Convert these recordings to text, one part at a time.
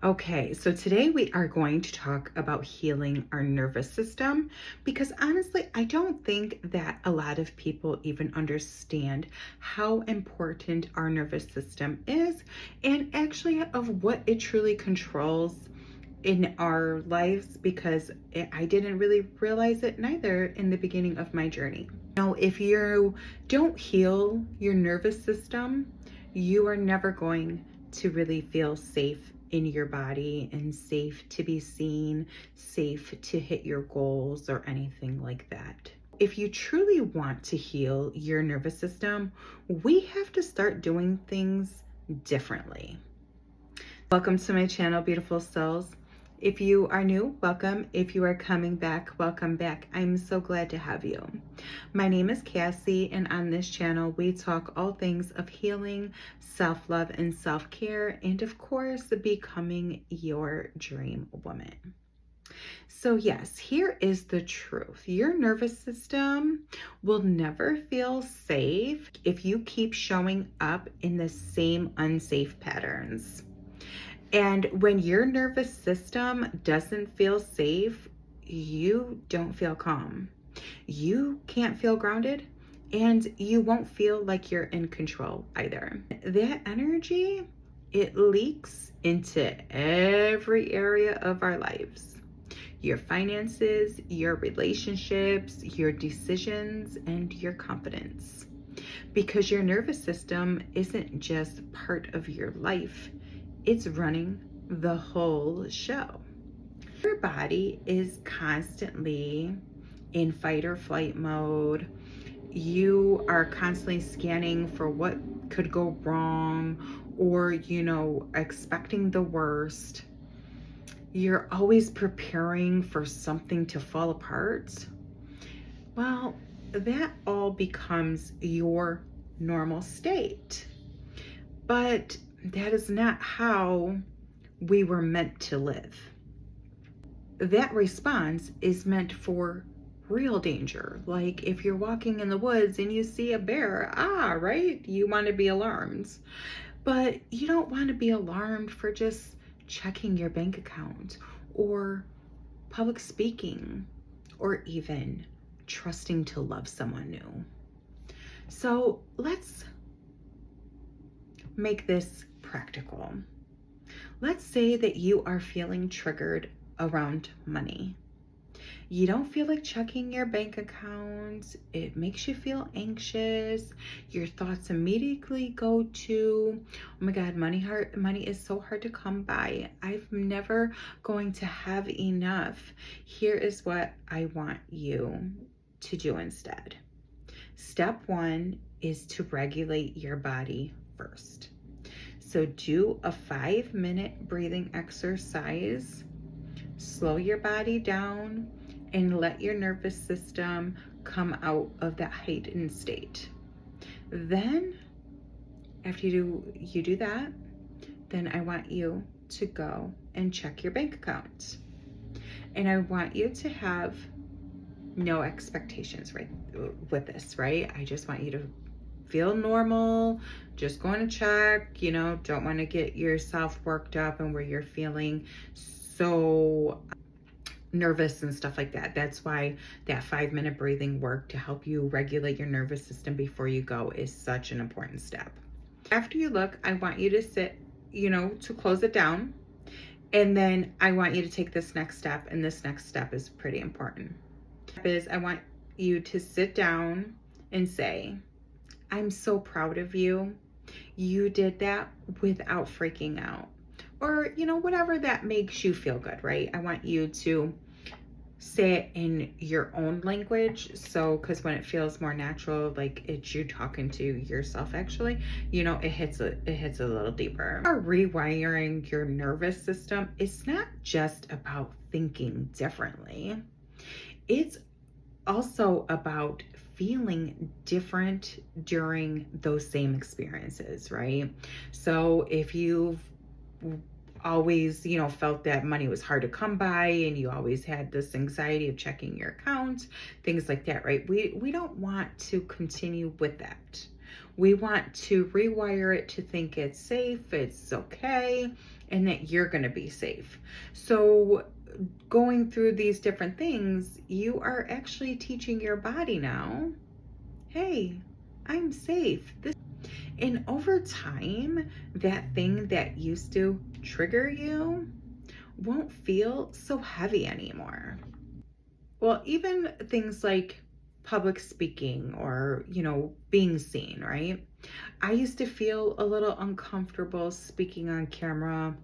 Okay, so today we are going to talk about healing our nervous system because honestly, I don't think that a lot of people even understand how important our nervous system is and actually of what it truly controls in our lives because I didn't really realize it neither in the beginning of my journey. Now, if you don't heal your nervous system, you are never going to really feel safe in your body and safe to be seen, safe to hit your goals or anything like that. If you truly want to heal your nervous system, we have to start doing things differently. Welcome to my channel, beautiful souls. If you are new, welcome. If you are coming back, welcome back. I'm so glad to have you. My name is Cassie, and on this channel, we talk all things of healing, self-love, and self-care, and of course, becoming your dream woman. So yes, here is the truth. Your nervous system will never feel safe if you keep showing up in the same unsafe patterns. And when your nervous system doesn't feel safe, you don't feel calm. You can't feel grounded, and you won't feel like you're in control either. That energy, it leaks into every area of our lives. Your finances, your relationships, your decisions, and your confidence. Because your nervous system isn't just part of your life, it's running the whole show. Your body is constantly in fight or flight mode. You are constantly scanning for what could go wrong or, expecting the worst. You're always preparing for something to fall apart. Well, that all becomes your normal state. But that is not how we were meant to live. That response is meant for real danger. Like if you're walking in the woods and you see a bear, right? You want to be alarmed. But you don't want to be alarmed for just checking your bank account or public speaking or even trusting to love someone new. So let's make this practical. Let's say that you are feeling triggered around money. You don't feel like checking your bank account. It makes you feel anxious. Your thoughts immediately go to, oh my God, money is so hard to come by. I'm never going to have enough. Here is what I want you to do instead. Step one is to regulate your body first. So do a 5-minute breathing exercise. Slow your body down and let your nervous system come out of that heightened state. Then, after you do that, then I want you to go and check your bank account. And I want you to have no expectations with this, right? I just want you to feel normal, just going to check, don't want to get yourself worked up and where you're feeling so nervous and stuff like that. That's why that 5-minute breathing work to help you regulate your nervous system before you go is such an important step. After you look, I want you to sit, to close it down. And then I want you to take this next step, and this next step is pretty important. I want you to sit down and say, I'm so proud of you. You did that without freaking out. Or, whatever that makes you feel good, right? I want you to say it in your own language. So, because when it feels more natural, like it's you talking to yourself, actually, it hits a little deeper. Rewiring your nervous system, it's not just about thinking differently. It's also about feeling different during those same experiences, right? So if you've always, felt that money was hard to come by and you always had this anxiety of checking your account, things like that, right? We don't want to continue with that. We want to rewire it to think it's safe, it's okay, and that you're going to be safe. So going through these different things, you are actually teaching your body now, hey, I'm safe. And over time, that thing that used to trigger you won't feel so heavy anymore. Well, even things like public speaking or, being seen, right? I used to feel a little uncomfortable speaking on camera,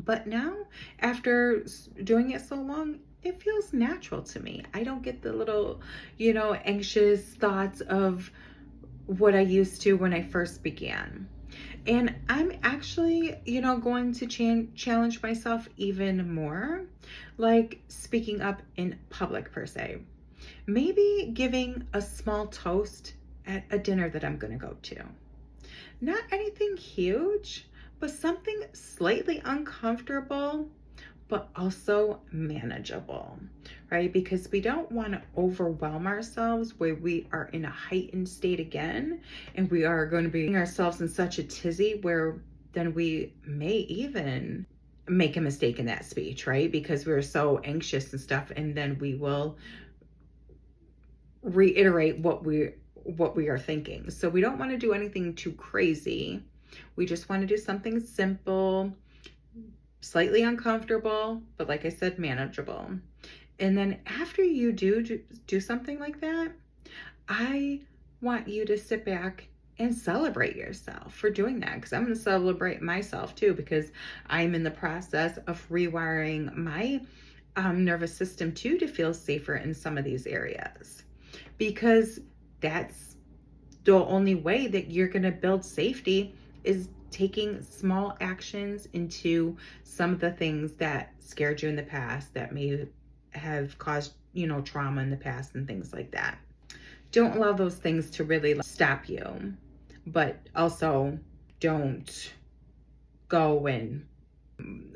but now, after doing it so long, it feels natural to me. I don't get the little, anxious thoughts of what I used to when I first began. And I'm actually, going to challenge myself even more, like speaking up in public per se. Maybe giving a small toast at a dinner that I'm going to go to. Not anything huge, but something slightly uncomfortable, but also manageable, right? Because we don't want to overwhelm ourselves where we are in a heightened state again, and we are going to be putting ourselves in such a tizzy where then we may even make a mistake in that speech, right? Because we're so anxious and stuff, and then we will reiterate what we are thinking. So we don't want to do anything too crazy. We just want to do something simple, slightly uncomfortable, but like I said, manageable. And then after you do something like that, I want you to sit back and celebrate yourself for doing that, because I'm going to celebrate myself too, because I'm in the process of rewiring my nervous system too, to feel safer in some of these areas, because that's the only way that you're going to build safety, is taking small actions into some of the things that scared you in the past, that may have caused, trauma in the past and things like that. Don't allow those things to really stop you, but also don't go and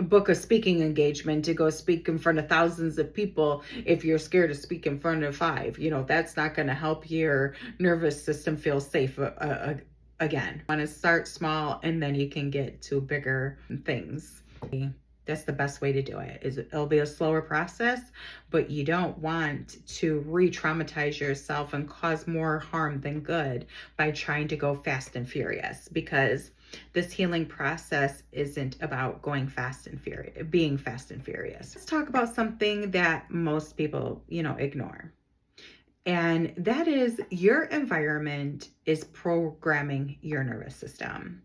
book a speaking engagement to go speak in front of thousands of people if you're scared to speak in front of 5. That's not going to help your nervous system feel safe again. Want to start small, and then you can get to bigger things. That's the best way to do it. It'll be a slower process, but you don't want to re-traumatize yourself and cause more harm than good by trying to go fast and furious, because this healing process isn't about going fast and furious, being fast and furious. Let's talk about something that most people, ignore. And that is, your environment is programming your nervous system.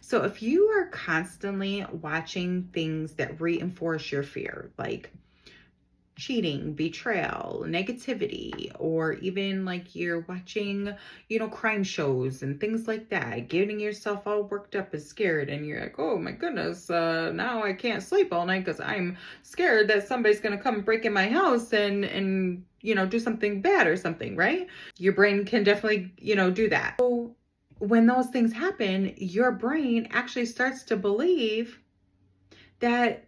So if you are constantly watching things that reinforce your fear, like cheating, betrayal, negativity, or even like you're watching, crime shows and things like that, getting yourself all worked up and scared, and you're like, oh my goodness, now I can't sleep all night because I'm scared that somebody's going to come break in my house and do something bad or something, right? Your brain can definitely, do that. So when those things happen, your brain actually starts to believe that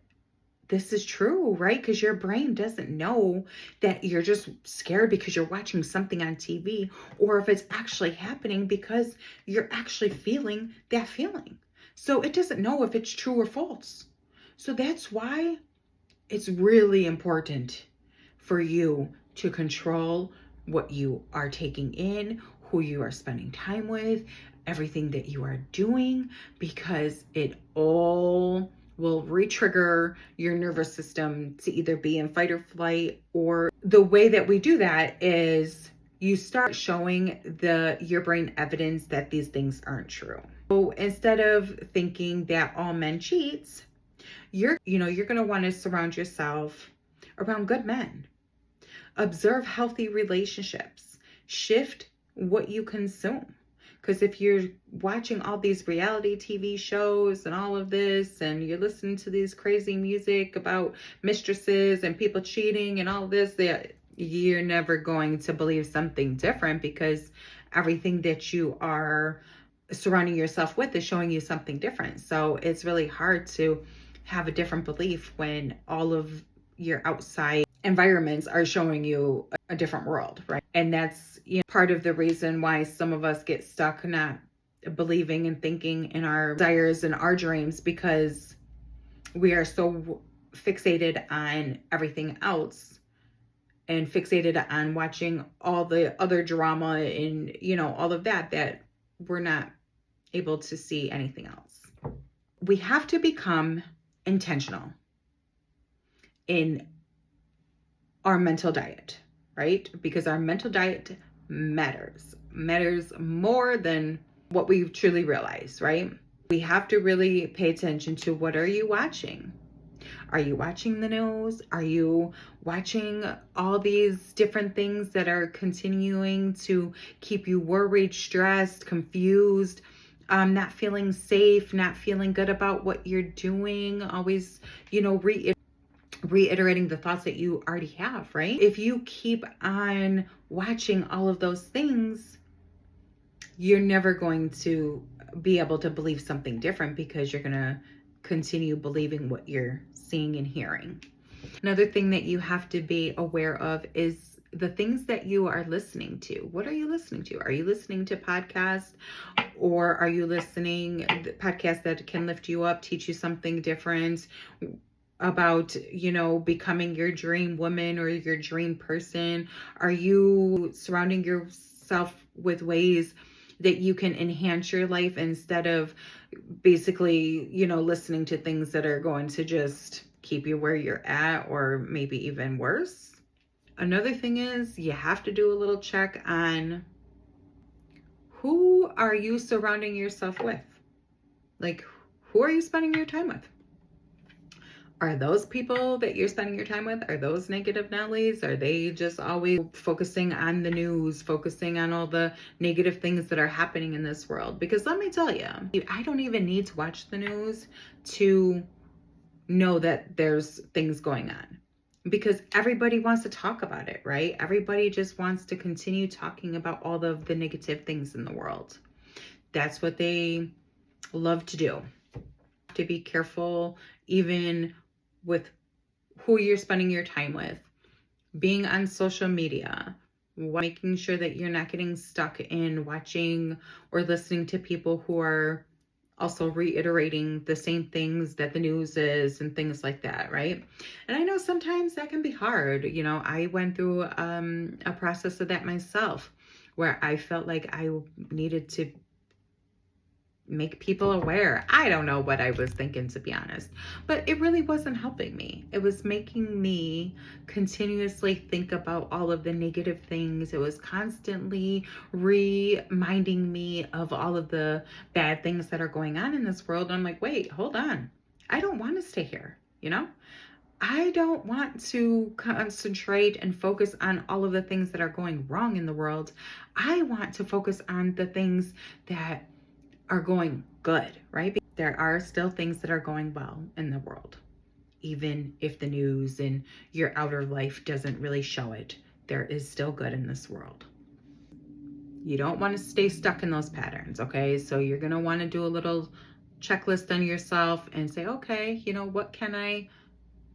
this is true, right? Because your brain doesn't know that you're just scared because you're watching something on TV, or if it's actually happening because you're actually feeling that feeling. So it doesn't know if it's true or false. So that's why it's really important for you to control what you are taking in, who you are spending time with, everything that you are doing, because it all will re-trigger your nervous system to either be in fight or flight. Or the way that we do that is you start showing your brain evidence that these things aren't true. So instead of thinking that all men cheat, you're going to want to surround yourself around good men. Observe healthy relationships. Shift what you consume. Because if you're watching all these reality TV shows and all of this, and you're listening to these crazy music about mistresses and people cheating and all this, you're never going to believe something different, because everything that you are surrounding yourself with is showing you something different. So it's really hard to have a different belief when all of your outside environments are showing you a different world, right? And that's part of the reason why some of us get stuck not believing and thinking in our desires and our dreams, because We are so fixated on everything else and fixated on watching all the other drama and, all of that, that we're not able to see anything else. We have to become intentional in our mental diet, right? Because our mental diet matters more than what we truly realize, right? We have to really pay attention to, what are you watching? Are you watching the news? Are you watching all these different things that are continuing to keep you worried, stressed, confused, not feeling safe, not feeling good about what you're doing, always, reiterating the thoughts that you already have, right? If you keep on watching all of those things, you're never going to be able to believe something different, because you're going to continue believing what you're seeing and hearing. Another thing that you have to be aware of is the things that you are listening to. What are you listening to? Are you listening to podcasts, or are you listening to podcasts that can lift you up, teach you something different about, becoming your dream woman or your dream person? Are you surrounding yourself with ways that you can enhance your life, instead of basically, listening to things that are going to just keep you where you're at, or maybe even worse? Another thing is, you have to do a little check on, who are you surrounding yourself with? Like, who are you spending your time with? Are those people that you're spending your time with, are those negative Nellies? Are they just always focusing on the news, focusing on all the negative things that are happening in this world? Because let me tell you, I don't even need to watch the news to know that there's things going on, because everybody wants to talk about it, right? Everybody just wants to continue talking about all of the negative things in the world. That's what they love to do. To be careful, even with who you're spending your time with, being on social media, making sure that you're not getting stuck in watching or listening to people who are also reiterating the same things that the news is and things like that, right? And I know sometimes that can be hard. I went through a process of that myself, where I felt like I needed to make people aware. I don't know what I was thinking, to be honest, but it really wasn't helping me. It was making me continuously think about all of the negative things. It was constantly reminding me of all of the bad things that are going on in this world. And I'm like, wait, hold on. I don't want to stay here. I don't want to concentrate and focus on all of the things that are going wrong in the world. I want to focus on the things that are going good, right? There are still things that are going well in the world. Even if the news and your outer life doesn't really show it, there is still good in this world. You don't want to stay stuck in those patterns, okay? So you're going to want to do a little checklist on yourself and say, okay, what can I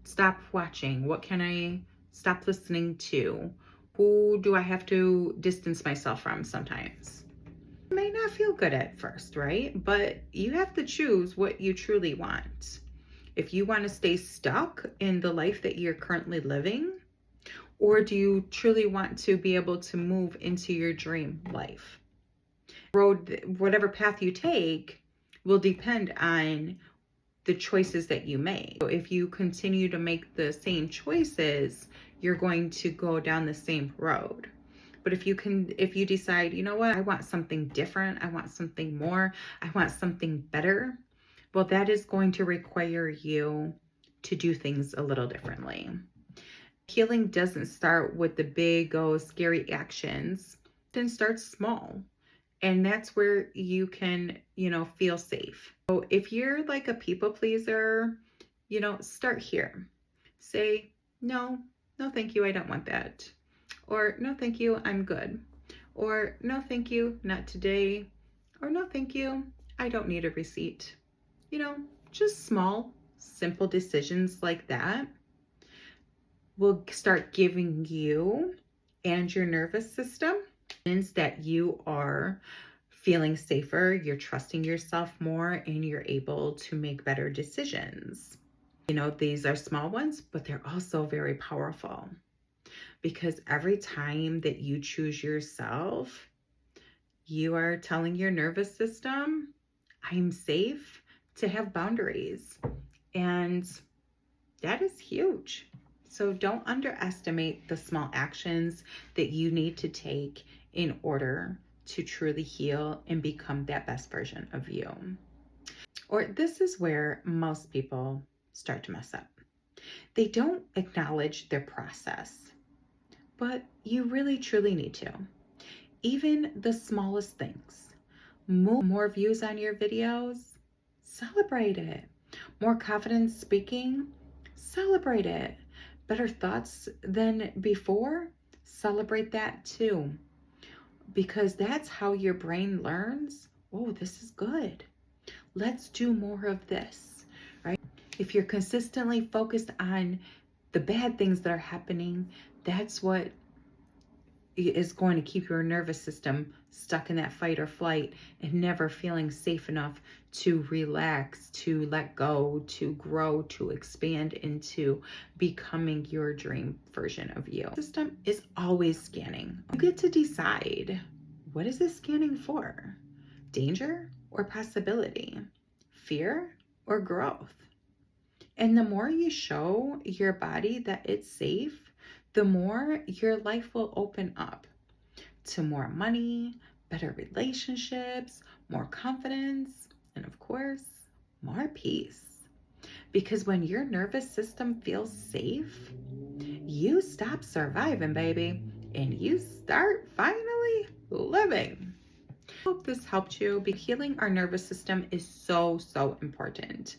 stop watching? What can I stop listening to? Who do I have to distance myself from sometimes? It may not feel good at first, right? But you have to choose what you truly want. If you want to stay stuck in the life that you're currently living, or do you truly want to be able to move into your dream life? Whatever path you take will depend on the choices that you make. So if you continue to make the same choices, you're going to go down the same road. But if you decide, I want something different, I want something more, I want something better, well, that is going to require you to do things a little differently. Healing doesn't start with the big, scary actions. It starts small. And that's where you can, feel safe. So if you're like a people pleaser, start here. Say, no, thank you, I don't want that. Or no, thank you, I'm good. Or no, thank you, not today. Or no, thank you, I don't need a receipt. Just small, simple decisions like that will start giving you and your nervous system means that you are feeling safer, you're trusting yourself more, and you're able to make better decisions. You know, these are small ones, but they're also very powerful, because every time that you choose yourself, you are telling your nervous system, I'm safe to have boundaries. And that is huge. So don't underestimate the small actions that you need to take in order to truly heal and become that best version of you. Or this is where most people start to mess up. They don't acknowledge their process, but you really truly need to. Even the smallest things. More views on your videos, celebrate it. More confidence speaking, celebrate it. Better thoughts than before, celebrate that too. Because that's how your brain learns, oh, this is good. Let's do more of this, right? If you're consistently focused on the bad things that are happening, that's what is going to keep your nervous system stuck in that fight or flight and never feeling safe enough to relax, to let go, to grow, to expand into becoming your dream version of you. The system is always scanning. You get to decide, what is it scanning for? Danger or possibility? Fear or growth? And the more you show your body that it's safe, the more your life will open up to more money, better relationships, more confidence, and of course, more peace. Because when your nervous system feels safe, you stop surviving, baby, and you start finally living. I hope this helped you. Healing our nervous system is so important.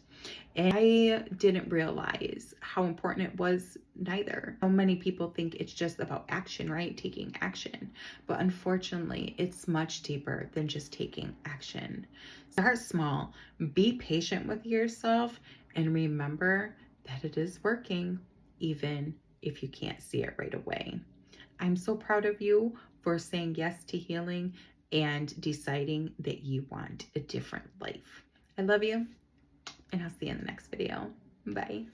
And I didn't realize how important it was neither. So many people think it's just about action, right? Taking action. But unfortunately, it's much deeper than just taking action. Start small, be patient with yourself, and remember that it is working, even if you can't see it right away. I'm so proud of you for saying yes to healing and deciding that you want a different life. I love you, and I'll see you in the next video. Bye.